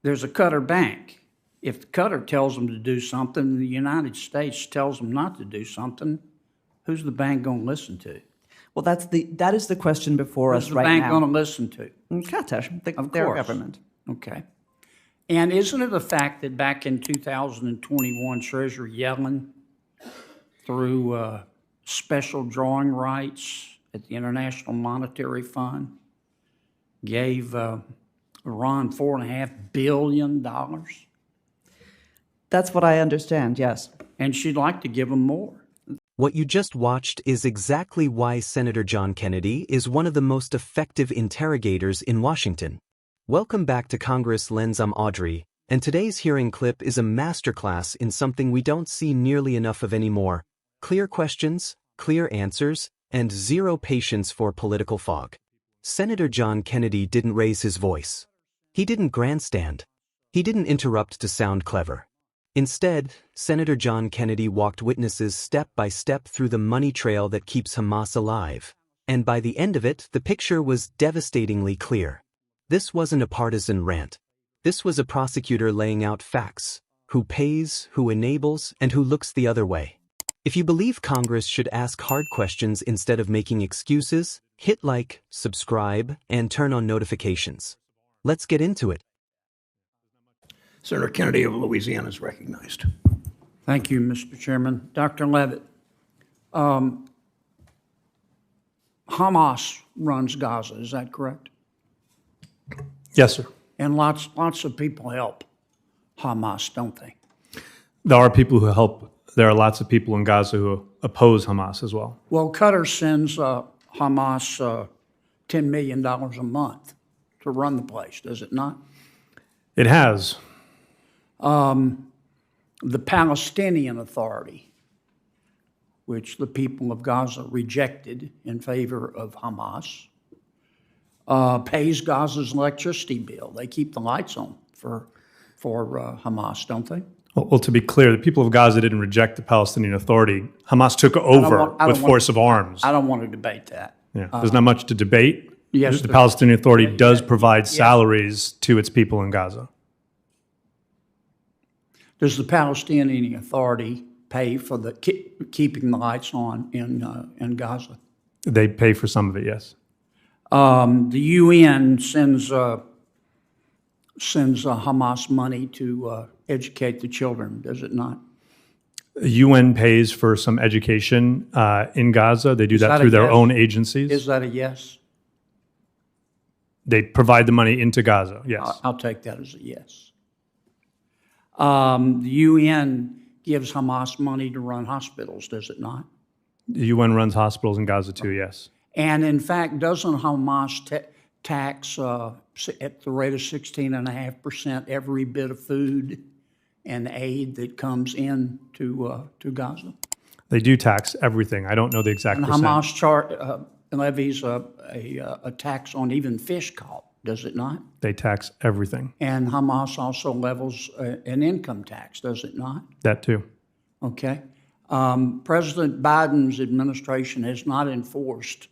there's a Qatar bank. If Qatar tells them to do something and the United States tells them not to do something, who's the bank going to listen to? Well, that is the question before us right now. Who's the bank going to listen to? Qatar, Of their course. government. Okay. And isn't it a fact that back in 2021, Treasurer Yellen, through special drawing rights at the International Monetary Fund, gave Iran $4.5 billion? That's what I understand, yes. And she'd like to give them more. What you just watched is exactly why Senator John Kennedy is one of the most effective interrogators in Washington. Welcome back to Congress Lens. I'm Audrey, and today's hearing clip is a masterclass in something we don't see nearly enough of anymore: clear questions, clear answers, and zero patience for political fog. Senator John Kennedy didn't raise his voice. He didn't grandstand. He didn't interrupt to sound clever. Instead, Senator John Kennedy walked witnesses step by step through the money trail that keeps Hamas alive. And by the end of it, the picture was devastatingly clear. This wasn't a partisan rant. This was a prosecutor laying out facts: who pays, who enables, and who looks the other way. If you believe Congress should ask hard questions instead of making excuses, hit like, subscribe, and turn on notifications. Let's get into it. Senator Kennedy of Louisiana is recognized. Thank you, Mr. Chairman. Dr. Levitt, Hamas runs Gaza, is that correct? Yes, sir. And lots of people help Hamas, don't they? There are people who help. There are lots of people in Gaza who oppose Hamas as well. Well, Qatar sends Hamas $10 million a month to run the place, does it not? It has. The Palestinian Authority, which the people of Gaza rejected in favor of Hamas, pays Gaza's electricity bill. They keep the lights on for Hamas, don't they? Well, to be clear, the people of Gaza didn't reject the Palestinian Authority. Hamas took over with force of arms. I don't want to debate that. Yeah, there's not much to debate. Yes, the Palestinian Authority does provide salaries to its people in Gaza. Does the Palestinian Authority pay for the keeping the lights on in Gaza? They pay for some of it, yes. The UN sends Hamas money to educate the children, does it not? UN pays for some education in Gaza. They do that through their own agencies. Is that a yes? They provide the money into Gaza, yes. I'll take that as a yes. The UN gives Hamas money to run hospitals, does it not? The UN runs hospitals in Gaza too, yes. And in fact, doesn't Hamas tax at the rate of 16.5% every bit of food and aid that comes in to Gaza? They do tax everything. I don't know the exact percent. Hamas levies a tax on even fish caught, does it not? They tax everything. And Hamas also levels an income tax, does it not? That too. Okay. President Biden's administration has not enforced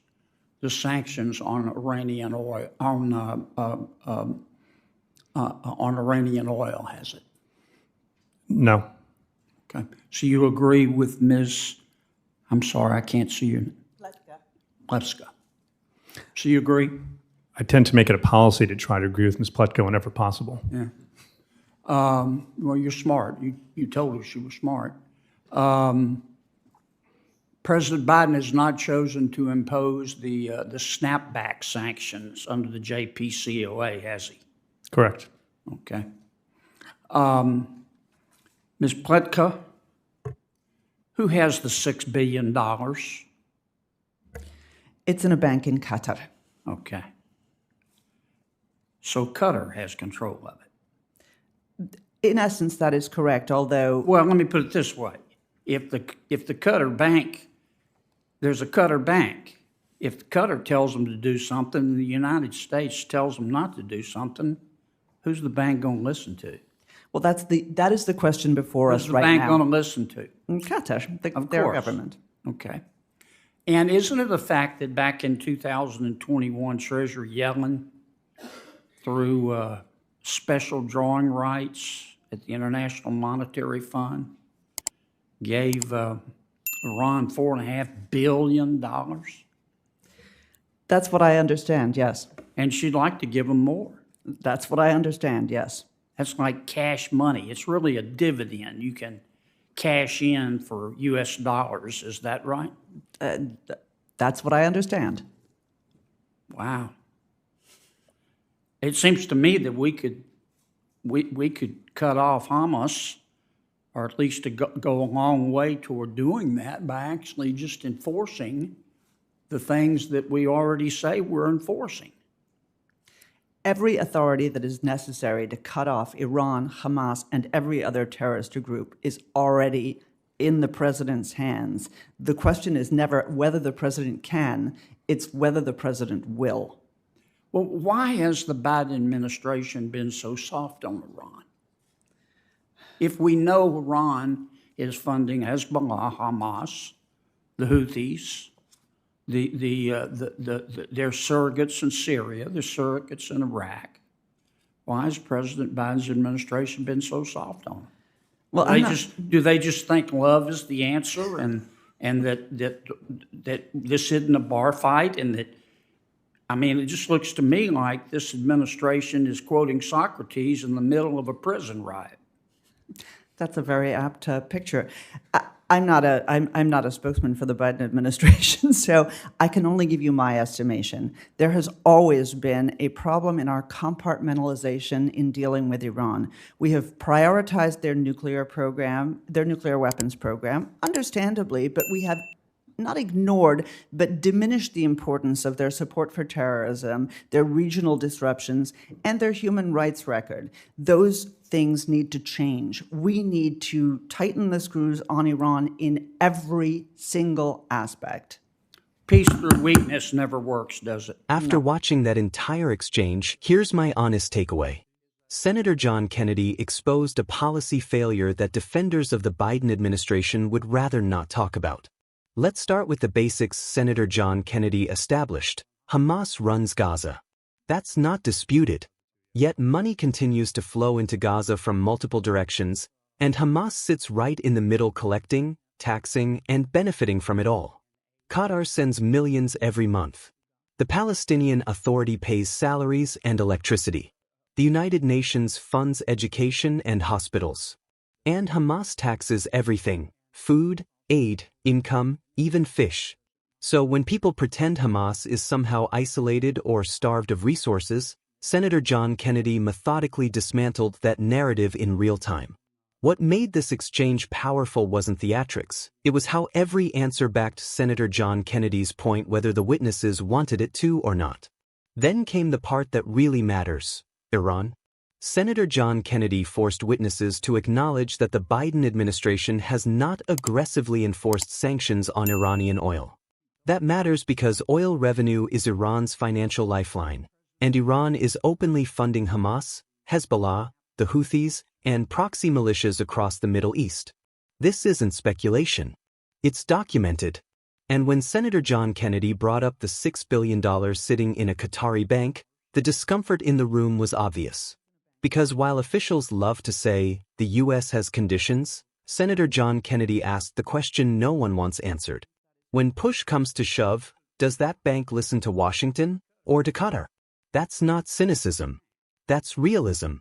the sanctions on Iranian oil, on Iranian oil, has it? No. Okay. So you agree with Ms. I'm sorry, I can't see you. Pleska. So you agree? I tend to make it a policy to try to agree with Ms. Pletka whenever possible. Yeah. Well, you're smart. You told us you were smart. President Biden has not chosen to impose the snapback sanctions under the JPCOA, has he? Correct. Okay. Ms. Pletka, who has the $6 billion? It's in a bank in Qatar. Okay. So Qatar has control of it. In essence, that is correct, although... Well, let me put it this way. If the Qatar bank, there's a Qatar bank. If Qatar tells them to do something and the United States tells them not to do something, who's the bank going to listen to? Well, that is the question before us right now. Who's the bank going to listen to? Qatar, their government. Okay. And isn't it a fact that back in 2021, Treasurer Yellen, through special drawing rights at the International Monetary Fund, gave Iran $4.5 billion. That's what I understand, yes. And she'd like to give them more. That's what I understand, yes. That's like cash money. It's really a dividend. You can cash in for U.S. dollars. Is that right? That's what I understand. Wow. It seems to me that we could cut off Hamas, or at least to go a long way toward doing that by actually just enforcing the things that we already say we're enforcing. Every authority that is necessary to cut off Iran, Hamas, and every other terrorist group is already in the president's hands. The question is never whether the president can, it's whether the president will. Well, why has the Biden administration been so soft on Iran? If we know Iran is funding Hezbollah, Hamas, the Houthis, their surrogates in Syria, their surrogates in Iraq, why has President Biden's administration been so soft on them? Well, do they just think love is the answer, and that this isn't a bar fight, and that, I mean, it just looks to me like this administration is quoting Socrates in the middle of a prison riot. That's a very apt picture. I'm not a spokesman for the Biden administration, so I can only give you my estimation. There has always been a problem in our compartmentalization in dealing with Iran. We have prioritized their nuclear program, their nuclear weapons program, understandably, but we have not ignored, but diminished the importance of their support for terrorism, their regional disruptions, and their human rights record. Those things need to change. We need to tighten the screws on Iran in every single aspect. Peace through weakness never works, does it? After watching that entire exchange, here's my honest takeaway. Senator John Kennedy exposed a policy failure that defenders of the Biden administration would rather not talk about. Let's start with the basics Senator John Kennedy established. Hamas runs Gaza. That's not disputed. Yet money continues to flow into Gaza from multiple directions, and Hamas sits right in the middle collecting, taxing, and benefiting from it all. Qatar sends millions every month. The Palestinian Authority pays salaries and electricity. The United Nations funds education and hospitals. And Hamas taxes everything: food, aid, income, even fish. So when people pretend Hamas is somehow isolated or starved of resources, Senator John Kennedy methodically dismantled that narrative in real time. What made this exchange powerful wasn't theatrics. It was how every answer backed Senator John Kennedy's point, whether the witnesses wanted it to or not. Then came the part that really matters: Iran. Senator John Kennedy forced witnesses to acknowledge that the Biden administration has not aggressively enforced sanctions on Iranian oil. That matters because oil revenue is Iran's financial lifeline, and Iran is openly funding Hamas, Hezbollah, the Houthis, and proxy militias across the Middle East. This isn't speculation. It's documented. And when Senator John Kennedy brought up the $6 billion sitting in a Qatari bank, the discomfort in the room was obvious. Because while officials love to say, the U.S. has conditions, Senator John Kennedy asked the question no one wants answered. When push comes to shove, does that bank listen to Washington or to Qatar? That's not cynicism. That's realism.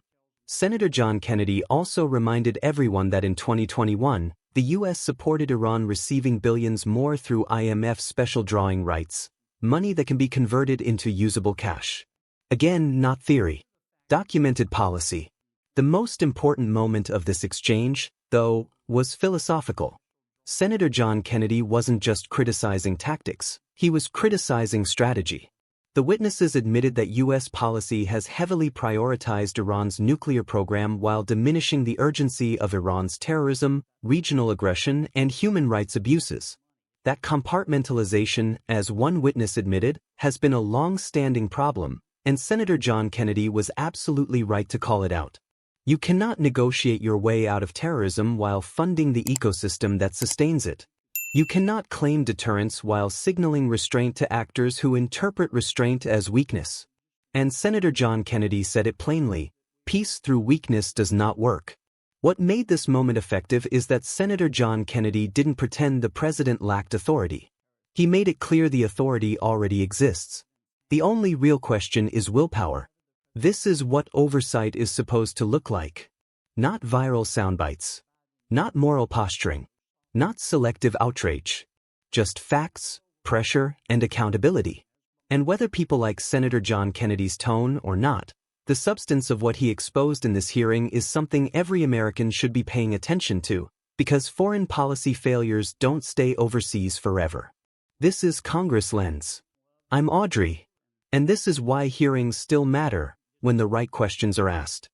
Senator John Kennedy also reminded everyone that in 2021, the U.S. supported Iran receiving billions more through IMF special drawing rights, money that can be converted into usable cash. Again, not theory. Documented policy. The most important moment of this exchange, though, was philosophical. Senator John Kennedy wasn't just criticizing tactics, he was criticizing strategy. The witnesses admitted that U.S. policy has heavily prioritized Iran's nuclear program while diminishing the urgency of Iran's terrorism, regional aggression, and human rights abuses. That compartmentalization, as one witness admitted, has been a long-standing problem, and Senator John Kennedy was absolutely right to call it out. You cannot negotiate your way out of terrorism while funding the ecosystem that sustains it. You cannot claim deterrence while signaling restraint to actors who interpret restraint as weakness. And Senator John Kennedy said it plainly: Peace through weakness does not work. What made this moment effective is that Senator John Kennedy didn't pretend the president lacked authority. He made it clear the authority already exists. The only real question is willpower. This is what oversight is supposed to look like. Not viral soundbites. Not moral posturing. Not selective outrage. Just facts, pressure, and accountability. And whether people like Senator John Kennedy's tone or not, the substance of what he exposed in this hearing is something every American should be paying attention to, because foreign policy failures don't stay overseas forever. This is Congress Lens. I'm Audrey, and this is why hearings still matter when the right questions are asked.